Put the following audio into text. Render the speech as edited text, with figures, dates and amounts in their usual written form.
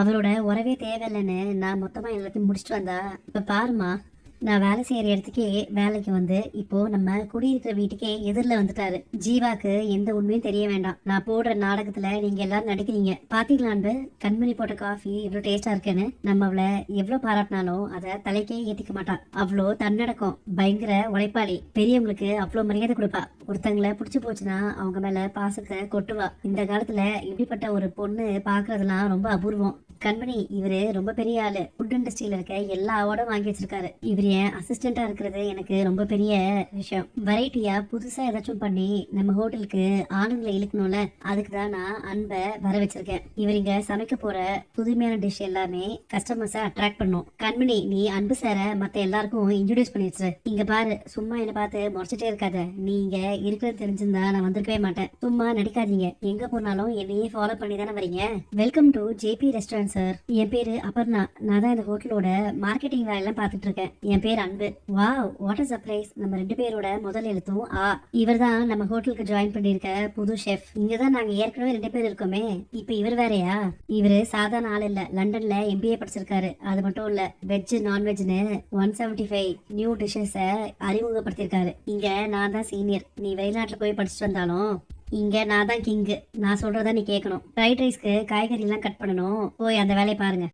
அவரோட உறவே தேவையில்லைன்னு நான் மொத்தமா எல்லாத்தையும் முடிச்சுட்டு வந்தா இப்ப பாருமா. நான் வேலை செய்யற இடத்துக்கே வேலைக்கு வந்து இப்போ நம்ம குடியிருக்கிற வீட்டுக்கே எதிரில் வந்துட்டாரு. ஜீவாக்கு எந்த உண்மையும் தெரிய வேண்டாம். நான் போடுற நாடகத்துல நீங்க எல்லாரும் நடிக்கிறீங்க. பாத்தீங்களான்னு கண்மணி போட்ட காஃபி எவ்வளவு டேஸ்டா இருக்குன்னு. நம்ம அவளை எவ்வளவு பாராட்டினாலும் அதை தலைக்கே ஏத்திக்க மாட்டான். அவ்வளோ தன்னடக்கம், பயங்கர உழைப்பாளி. பெரியவங்களுக்கு அவ்வளோ மரியாதை கொடுப்பா. ஒருத்தங்களை பிடிச்சி போச்சுன்னா அவங்க மேல பாசத்தை கொட்டுவா. இந்த காலத்துல இப்படிப்பட்ட ஒரு பொண்ணு பாக்குறதுலாம் ரொம்ப அபூர்வம். கண்மணி இவரு ரொம்ப பெரிய ஆளு. ஃபுட் இண்டஸ்ட்ரியில இருக்க எல்லா அவார்டும் வாங்கி வச்சிருக்காரு. இவர் என் அசிஸ்டண்டா இருக்கிறது எனக்கு ரொம்ப பெரிய விஷயம். வெரைட்டியா புதுசா ஏதாச்சும் பண்ணி நம்ம ஹோட்டலுக்கு ஆளுங்களை இழுக்கணும்ல, அதுக்கு தான் நான் அன்பை வர வச்சிருக்கேன். இவர் இங்க சமைக்க போற புதுமையான டிஷ் எல்லாமே கஸ்டமர்ஸை அட்ராக்ட் பண்ணும். கண்மணி நீ அன்பு சார மத்த எல்லாருக்கும் இன்ட்ரோடியூஸ் பண்ணி வச்சிரு. இங்க பாரு, சும்மா என்ன பார்த்து முறைச்சிட்டே இருக்காத. நீங்க இருக்கிறது தெரிஞ்சிருந்தா நான் வந்திருக்கவே மாட்டேன். சும்மா நடிக்காதீங்க. எங்க போனாலும் என்னையே ஃபாலோ பண்ணி தானே வரீங்க. Welcome to JP restaurant sir. என் பேரு அபர்ணா. நான் தான் இந்த ஹோட்டலோட மார்க்கெட்டிங் வேலையெல்லாம் பார்த்துட்டு இருக்கேன். என் பேர் அன்பு. Wow, what a surprise. நம்ம 2 பேரோட முதல் எழுத்தும் ஆ. இவர் தான் நம்ம ஹோட்டலுக்கு ஜாயின் பண்ணிருக்க புது ஷெஃப். இங்கதான் நாங்க ஏற்கனவே 2 பேர் இருக்கோமே. இப்ப இவர் வேறையா? இவரு சாதாரண ஆள் இல்ல. லண்டன்ல MBA படிச்சிருக்காரு. அது மட்டும் இல்ல, வெஜ் நான்வெஜ்னு 175 நியூ டிஷஸ் அறிமுகப்படுத்திருக்காரு. இங்க நான் தான் சீனியர். நீ வெளிநாட்டுல போய் படிச்சுட்டு வந்தாலும் இங்க நான் தான் கிங்கு. நான் சொல்றதா நீ கேட்கணும். ஃப்ரைட் ரைஸ்க்கு காய்கறி எல்லாம் கட் பண்ணணும். போய் அந்த வேலையை பாருங்க.